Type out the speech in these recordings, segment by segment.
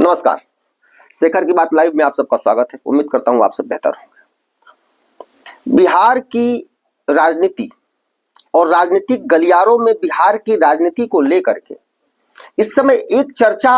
नमस्कार। शेखर की बात लाइव में आप सबका स्वागत है। उम्मीद करता हूं आप सब बेहतर होंगे। बिहार की राजनीति और राजनीतिक गलियारों में बिहार की राजनीति को लेकर के इस समय एक चर्चा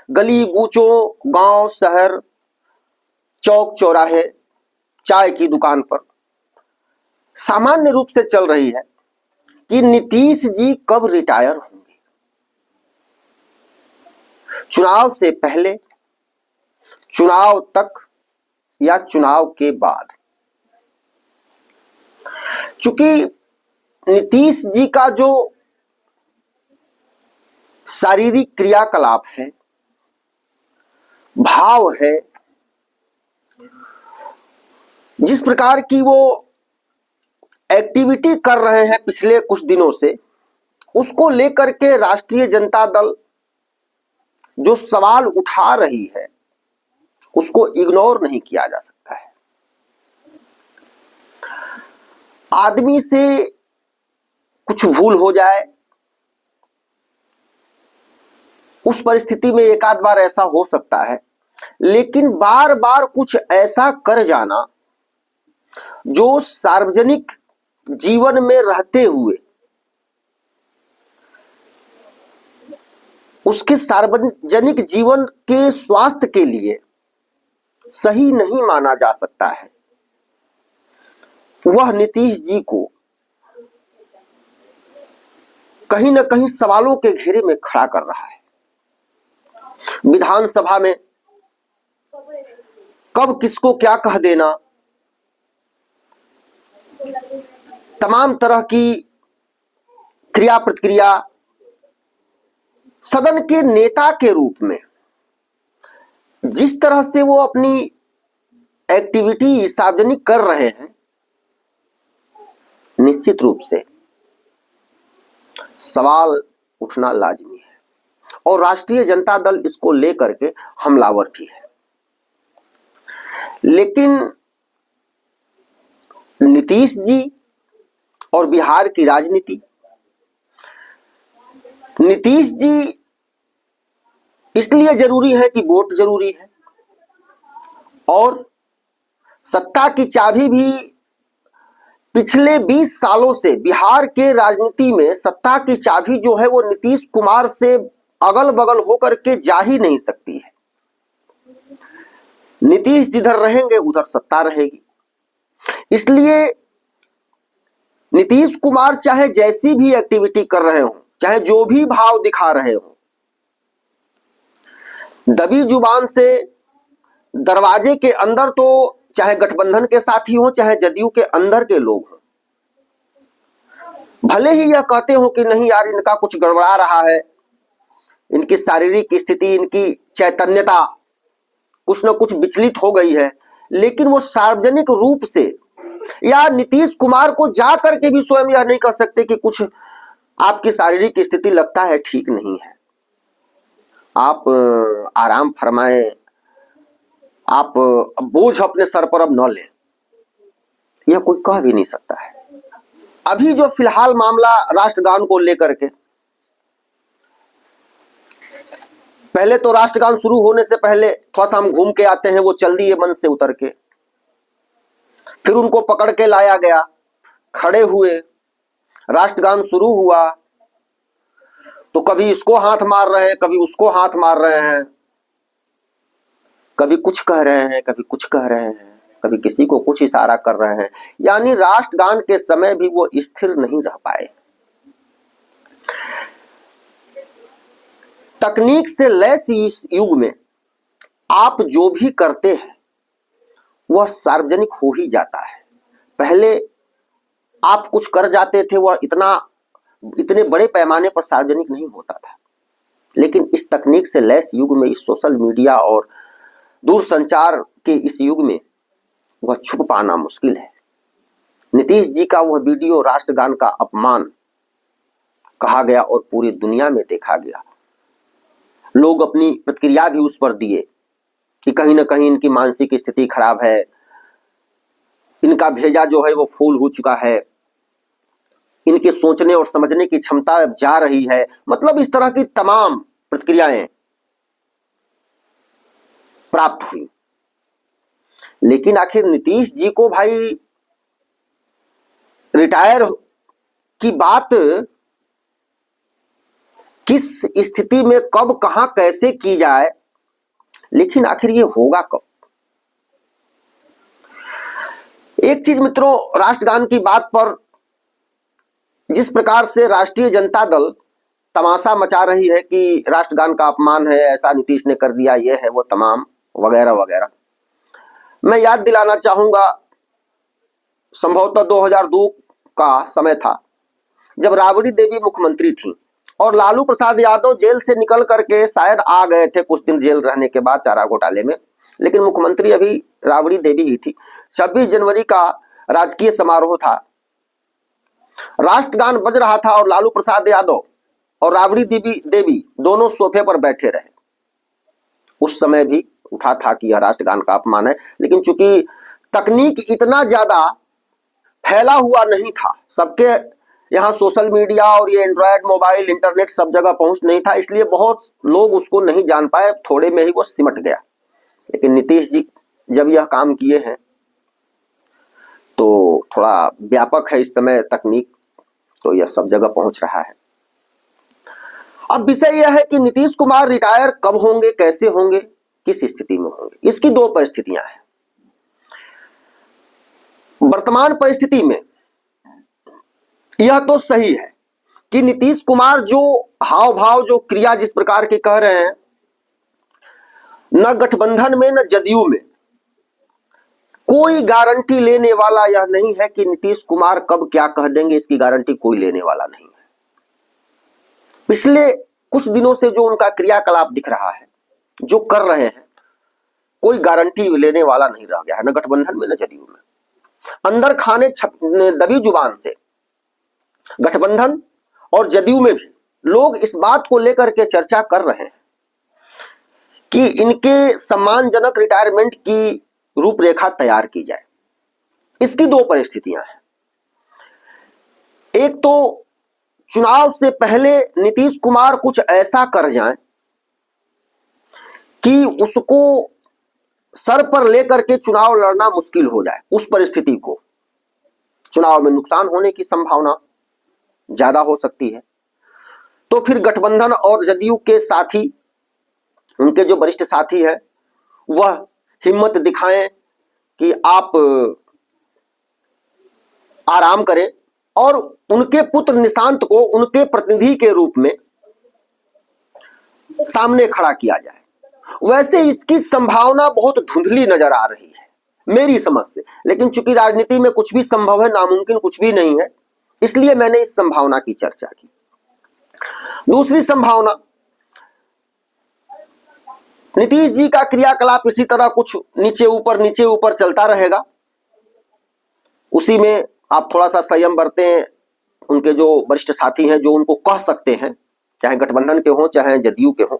गली गूचों, गांव, शहर, चौक चौराहे, चाय की दुकान पर सामान्य रूप से चल रही है कि नीतीश जी कब रिटायर होंगे। चुनाव से पहले, चुनाव तक या चुनाव के बाद। चूंकि नीतीश जी का जो शारीरिक क्रियाकलाप है, भाव है, जिस प्रकार की वो एक्टिविटी कर रहे हैं पिछले कुछ दिनों से, उसको लेकर के राष्ट्रीय जनता दल जो सवाल उठा रही है उसको इग्नोर नहीं किया जा सकता है। आदमी से कुछ भूल हो जाए, उस परिस्थिति में एक आध बार ऐसा हो सकता है, लेकिन बार बार कुछ ऐसा कर जाना जो सार्वजनिक जीवन में रहते हुए उसके सार्वजनिक जीवन के स्वास्थ्य के लिए सही नहीं माना जा सकता है। वह नीतीश जी को कहीं ना कहीं सवालों के घेरे में खड़ा कर रहा है। विधानसभा में कब किसको क्या कह देना, तमाम तरह की क्रिया प्रतिक्रिया सदन के नेता के रूप में जिस तरह से वो अपनी एक्टिविटी सार्वजनिक कर रहे हैं, निश्चित रूप से सवाल उठना लाजमी है और राष्ट्रीय जनता दल इसको लेकर के हमलावर भी है। लेकिन नीतीश जी और बिहार की राजनीति, नीतीश जी इसलिए जरूरी है कि वोट जरूरी है और सत्ता की चाबी भी पिछले 20 सालों से बिहार के राजनीति में सत्ता की चाबी जो है वो नीतीश कुमार से अगल बगल होकर के जा ही नहीं सकती है। नीतीश जिधर रहेंगे उधर सत्ता रहेगी। इसलिए नीतीश कुमार चाहे जैसी भी एक्टिविटी कर रहे हो, चाहे जो भी भाव दिखा रहे हो, दबी जुबान से दरवाजे के अंदर, तो चाहे गठबंधन के साथी हो चाहे जदयू के अंदर के लोग हो, भले ही यह कहते हो कि नहीं यार इनका कुछ गड़बड़ा रहा है, इनकी शारीरिक स्थिति, इनकी चैतन्यता कुछ न कुछ विचलित हो गई है, लेकिन वो सार्वजनिक रूप से या नीतीश कुमार को जा करके भी स्वयं यह नहीं कर सकते कि कुछ आपकी शारीरिक स्थिति लगता है ठीक नहीं है, आप आराम फरमाएं, आप बोझ अपने सर पर अब न लें। यह कोई कह भी नहीं सकता है। अभी जो फिलहाल मामला राष्ट्रगान को लेकर के, पहले तो राष्ट्रगान शुरू होने से पहले थोड़ा सा हम घूम के आते हैं, वो चल दिए मन से उतर के, फिर उनको पकड़ के लाया गया, खड़े हुए, राष्ट्रगान शुरू हुआ तो कभी इसको हाथ मार रहे हैं, कभी उसको हाथ मार रहे हैं, कभी कुछ कह रहे हैं, कभी कुछ कह रहे हैं, कभी किसी को कुछ इशारा कर रहे हैं। यानी राष्ट्रगान के समय भी वो स्थिर नहीं रह पाए। तकनीक से लैस इस युग में आप जो भी करते हैं वह सार्वजनिक हो ही जाता है। पहले आप कुछ कर जाते थे, वह इतने बड़े पैमाने पर सार्वजनिक नहीं होता था, लेकिन इस तकनीक से लैस युग में, इस सोशल मीडिया और दूरसंचार के इस युग में वह छुप पाना मुश्किल है। नीतीश जी का वह वीडियो राष्ट्रगान का अपमान कहा गया और पूरी दुनिया में देखा गया। लोग अपनी प्रतिक्रिया भी उस पर दिए कि कहीं ना कहीं इनकी मानसिक स्थिति खराब है, इनका भेजा जो है वो फूल हो चुका है, इनके सोचने और समझने की क्षमता जा रही है। मतलब इस तरह की तमाम प्रतिक्रियाएं प्राप्त हुई। लेकिन आखिर नीतीश जी को भाई रिटायर की बात किस स्थिति में, कब, कहां, कैसे की जाए, लेकिन आखिर ये होगा कब? एक चीज मित्रों, राष्ट्रगान की बात पर जिस प्रकार से राष्ट्रीय जनता दल तमाशा मचा रही है कि राष्ट्रगान का अपमान है, ऐसा नीतीश ने कर दिया, ये है वो तमाम वगैरह वगैरह, मैं याद दिलाना चाहूंगा संभवतः 2002 का समय था जब राबड़ी देवी मुख्यमंत्री थी और लालू प्रसाद यादव जेल से निकल करके शायद आ गए थे कुछ दिन जेल रहने के बाद चारा घोटाले में, लेकिन मुख्यमंत्री अभी राबड़ी देवी ही थी। 26 जनवरी का राजकीय समारोह था, राष्ट्रगान बज रहा था और लालू प्रसाद यादव और राबड़ी देवी दोनों सोफे पर बैठे रहे। उस समय भी उठा था कि यह राष्ट्रगान का अपमान है, लेकिन चूंकि तकनीक इतना ज्यादा फैला हुआ नहीं था, सबके यहाँ सोशल मीडिया और ये एंड्रॉयड मोबाइल इंटरनेट सब जगह पहुंच नहीं था, इसलिए बहुत लोग उसको नहीं जान पाए, थोड़े में ही वो सिमट गया। लेकिन नीतीश जी जब यह काम किए हैं तो थोड़ा व्यापक है इस समय तकनीक, तो यह सब जगह पहुंच रहा है। अब विषय यह है कि नीतीश कुमार रिटायर कब होंगे, कैसे होंगे, किस स्थिति में होंगे। इसकी दो परिस्थितियां हैं। वर्तमान परिस्थिति में यह तो सही है कि नीतीश कुमार जो हाव भाव, जो क्रिया जिस प्रकार की कह रहे हैं, न गठबंधन में न जदयू में कोई गारंटी लेने वाला यह नहीं है कि नीतीश कुमार कब क्या कह देंगे, इसकी गारंटी कोई लेने वाला नहीं है। पिछले कुछ दिनों से जो उनका क्रियाकलाप दिख रहा है, जो कर रहे हैं, कोई गारंटी लेने वाला नहीं रह गया है, न गठबंधन में न जदयू में। अंदर खाने दबी जुबान से गठबंधन और जदयू में भी लोग इस बात को लेकर के चर्चा कर रहे हैं कि इनके सम्मानजनक रिटायरमेंट की रूपरेखा तैयार की जाए। इसकी दो परिस्थितियां हैं। एक तो चुनाव से पहले नीतीश कुमार कुछ ऐसा कर जाएं कि उसको सर पर लेकर के चुनाव लड़ना मुश्किल हो जाए। उस परिस्थिति को, चुनाव में नुकसान होने की संभावना ज्यादा हो सकती है, तो फिर गठबंधन और जदयू के साथी, उनके जो वरिष्ठ साथी है, वह हिम्मत दिखाएं कि आप आराम करें और उनके पुत्र निशांत को उनके प्रतिनिधि के रूप में सामने खड़ा किया जाए। वैसे इसकी संभावना बहुत धुंधली नजर आ रही है मेरी समझ से, लेकिन चूंकि राजनीति में कुछ भी संभव है, नामुमकिन कुछ भी नहीं है, इसलिए मैंने इस संभावना की चर्चा की। दूसरी संभावना, नीतीश जी का क्रियाकलाप इसी तरह कुछ नीचे ऊपर चलता रहेगा, उसी में आप थोड़ा सा संयम बरतें। उनके जो वरिष्ठ साथी हैं, जो उनको कह सकते हैं, चाहे गठबंधन के हों चाहे जदयू के हों,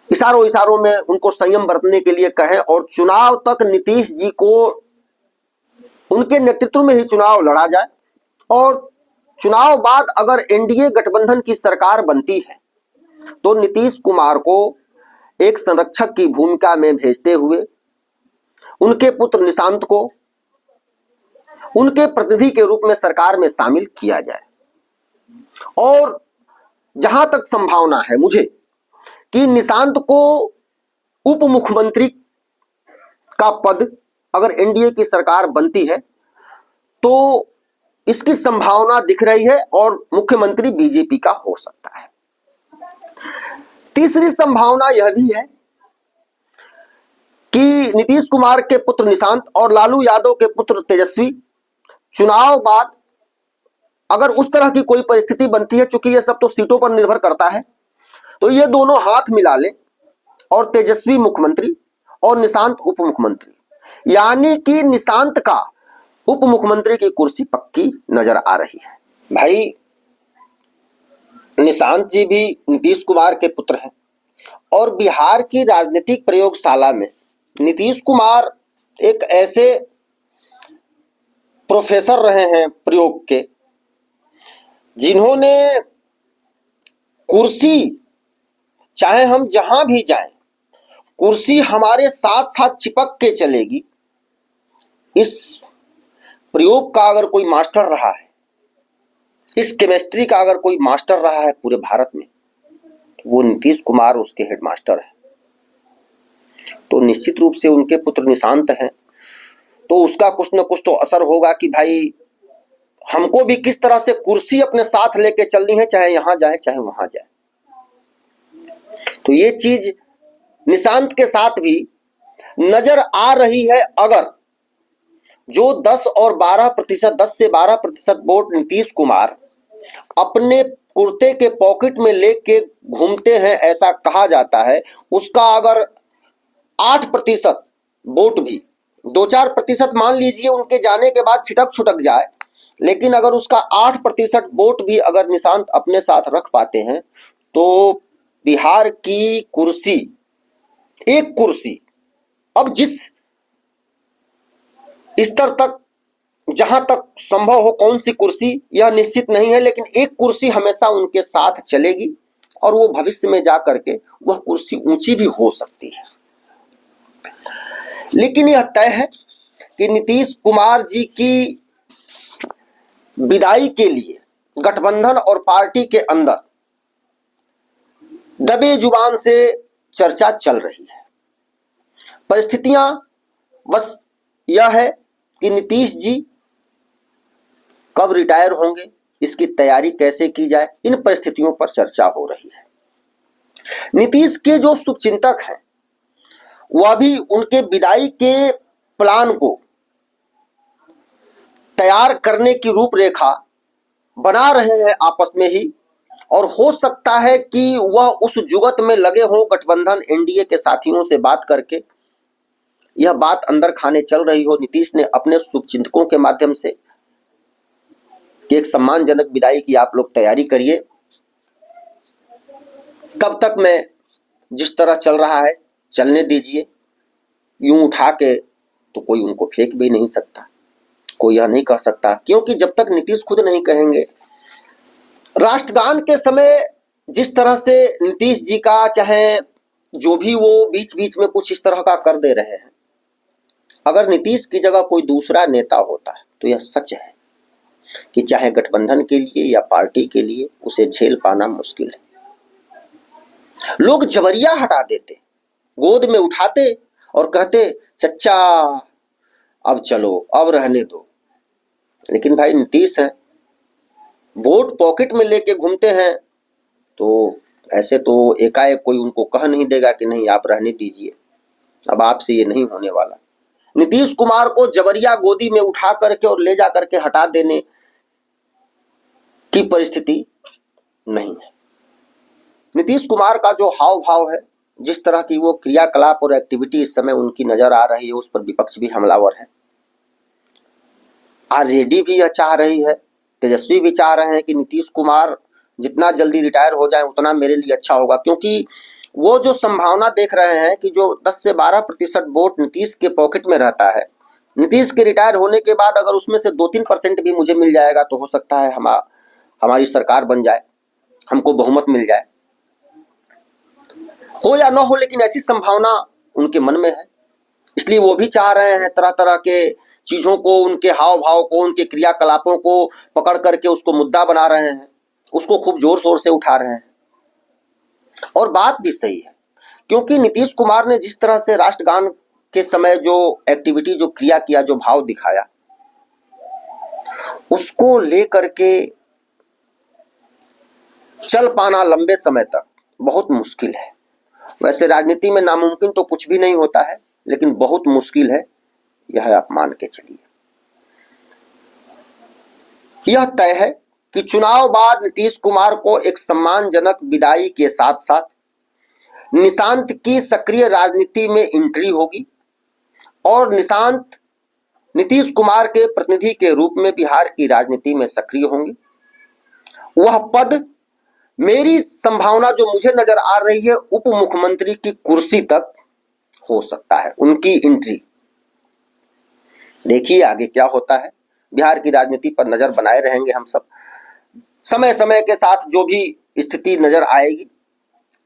इशारों में उनको संयम बरतने के लिए कहें और चुनाव तक नीतीश जी को उनके नेतृत्व में ही चुनाव लड़ा जाए और चुनाव बाद अगर एनडीए गठबंधन की सरकार बनती है तो नीतीश कुमार को एक संरक्षक की भूमिका में भेजते हुए उनके पुत्र निशांत को उनके प्रतिनिधि के रूप में सरकार में शामिल किया जाए। और जहां तक संभावना है मुझे कि निशांत को उप मुख्यमंत्री का पद अगर एनडीए की सरकार बनती है तो इसकी संभावना दिख रही है और मुख्यमंत्री बीजेपी का हो सकता है। तीसरी संभावना यह भी है कि नीतीश कुमार के पुत्र निशांत और लालू यादव के पुत्र तेजस्वी चुनाव बाद अगर उस तरह की कोई परिस्थिति बनती है, चूंकि यह सब तो सीटों पर निर्भर करता है, तो ये दोनों हाथ मिला ले और तेजस्वी मुख्यमंत्री और निशांत उप मुख्यमंत्री, यानी कि निशांत का उप मुख्यमंत्री की कुर्सी पक्की नजर आ रही है। भाई निशांत जी भी नीतीश कुमार के पुत्र हैं और बिहार की राजनीतिक प्रयोगशाला में नीतीश कुमार एक ऐसे प्रोफेसर रहे हैं प्रयोग के, जिन्होंने कुर्सी चाहे हम जहां भी जाएं कुर्सी हमारे साथ साथ चिपक के चलेगी, इस प्रयोग का अगर कोई मास्टर रहा है, इस केमिस्ट्री का अगर कोई मास्टर रहा है पूरे भारत में, वो नीतीश कुमार उसके हेडमास्टर है। तो निश्चित रूप से उनके पुत्र निशांत हैं, तो उसका कुछ न कुछ तो असर होगा कि भाई हमको भी किस तरह से कुर्सी अपने साथ लेके चलनी है, चाहे यहां जाए चाहे वहां जाए। तो ये चीज निशांत के साथ भी नजर आ रही है। अगर जो 10 और 12%, 10 से 12% वोट नीतीश कुमार अपने कुर्ते के पॉकेट में लेके घूमते हैं, ऐसा कहा जाता है, उसका अगर 8% वोट भी, 2-4% मान लीजिए उनके जाने के बाद छिटक छुटक जाए, लेकिन अगर उसका 8% वोट भी अगर निशांत अपने साथ रख पाते हैं, तो बिहार की कुर्सी, एक कुर्सी, अब जिस स्तर तक, जहां तक संभव हो, कौन सी कुर्सी यह निश्चित नहीं है, लेकिन एक कुर्सी हमेशा उनके साथ चलेगी और वो भविष्य में जाकर के वह कुर्सी ऊंची भी हो सकती है। लेकिन यह तय है कि नीतीश कुमार जी की विदाई के लिए गठबंधन और पार्टी के अंदर दबे जुबान से चर्चा चल रही है। परिस्थितियां बस यह है कि नीतीश जी कब रिटायर होंगे, इसकी तैयारी कैसे की जाए, इन परिस्थितियों पर चर्चा हो रही है। नीतीश के जो शुभचिंतक हैं वह भी उनके विदाई के प्लान को तैयार करने की रूपरेखा बना रहे हैं आपस में ही, और हो सकता है कि वह उस जुगत में लगे हों गठबंधन एनडीए के साथियों से बात करके, यह बात अंदर खाने चल रही हो नीतीश ने अपने शुभचिंतकों के माध्यम से कि एक सम्मानजनक विदाई की आप लोग तैयारी करिए। तब तक मैं जिस तरह चल रहा है चलने दीजिए, यूं उठा के तो कोई उनको फेंक भी नहीं सकता, कोई यह नहीं कह सकता, क्योंकि जब तक नीतीश खुद नहीं कहेंगे। राष्ट्रगान के समय जिस तरह से नीतीश जी का, चाहे जो भी वो बीच बीच में कुछ इस तरह का कर दे रहे हैं, अगर नीतीश की जगह कोई दूसरा नेता होता है तो यह सच है कि चाहे गठबंधन के लिए या पार्टी के लिए उसे झेल पाना मुश्किल है। लोग जबरिया हटा देते, गोद में उठाते और कहते चच्चा अब चलो, अब रहने दो। लेकिन भाई नीतीश है, वोट पॉकेट में लेके घूमते हैं, तो ऐसे तो एकाएक कोई उनको कह नहीं देगा कि नहीं आप रहने दीजिए, अब आपसे ये नहीं होने वाला। नीतीश कुमार को जबरिया गोदी में उठा करके और ले जा करके हटा देने की परिस्थिति नहीं है। नीतीश कुमार का जो हाव भाव है, जिस तरह की वो क्रियाकलाप और एक्टिविटी इस समय उनकी नजर आ रही है, उस पर विपक्ष भी हमलावर है। आरजेडी भी यह चाह रही है, तेजस्वी भी चाह रहे हैं कि नीतीश कुमार जितना जल्दी रिटायर हो जाए उतना मेरे लिए अच्छा होगा, क्योंकि वो जो संभावना देख रहे हैं कि जो 10 से 12% वोट नीतीश के पॉकेट में रहता है, नीतीश के रिटायर होने के बाद अगर उसमें से 2-3% भी मुझे मिल जाएगा तो हो सकता है हमारी सरकार बन जाए, हमको बहुमत मिल जाए। हो या ना हो, लेकिन ऐसी संभावना उनके मन में है। इसलिए वो भी चाह रहे हैं तरह तरह के चीजों को, उनके हाव भाव को, उनके क्रियाकलापों को पकड़ करके उसको मुद्दा बना रहे हैं, उसको खूब जोर शोर से उठा रहे हैं। और बात भी सही है, क्योंकि नीतीश कुमार ने जिस तरह से राष्ट्रगान के समय जो एक्टिविटी, जो क्रिया किया, जो भाव दिखाया, उसको लेकर के चल पाना लंबे समय तक बहुत मुश्किल है। वैसे राजनीति में नामुमकिन तो कुछ भी नहीं होता है, लेकिन बहुत मुश्किल है, यह आप मान के चलिए। यह तय है कि चुनाव बाद नीतीश कुमार को एक सम्मानजनक विदाई के साथ साथ निशांत की सक्रिय राजनीति में एंट्री होगी और निशांत नीतीश कुमार के प्रतिनिधि के रूप में बिहार की राजनीति में सक्रिय होंगे। वह पद, मेरी संभावना जो मुझे नजर आ रही है, उप मुख्यमंत्री की कुर्सी तक हो सकता है उनकी एंट्री। देखिए आगे क्या होता है। बिहार की राजनीति पर नजर बनाए रहेंगे हम सब। समय समय के साथ जो भी स्थिति नजर आएगी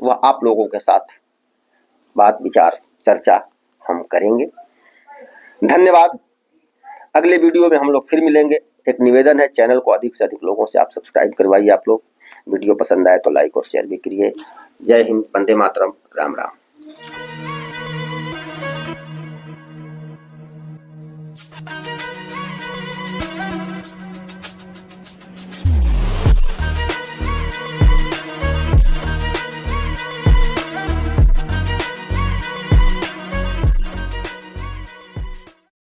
वह आप लोगों के साथ बात विचार चर्चा हम करेंगे। धन्यवाद। अगले वीडियो में हम लोग फिर मिलेंगे। एक निवेदन है, चैनल को अधिक से अधिक लोगों से आप सब्सक्राइब करवाइए। आप लोग वीडियो पसंद आए तो लाइक और शेयर भी करिए। जय हिंद, वंदे मातरम, राम राम।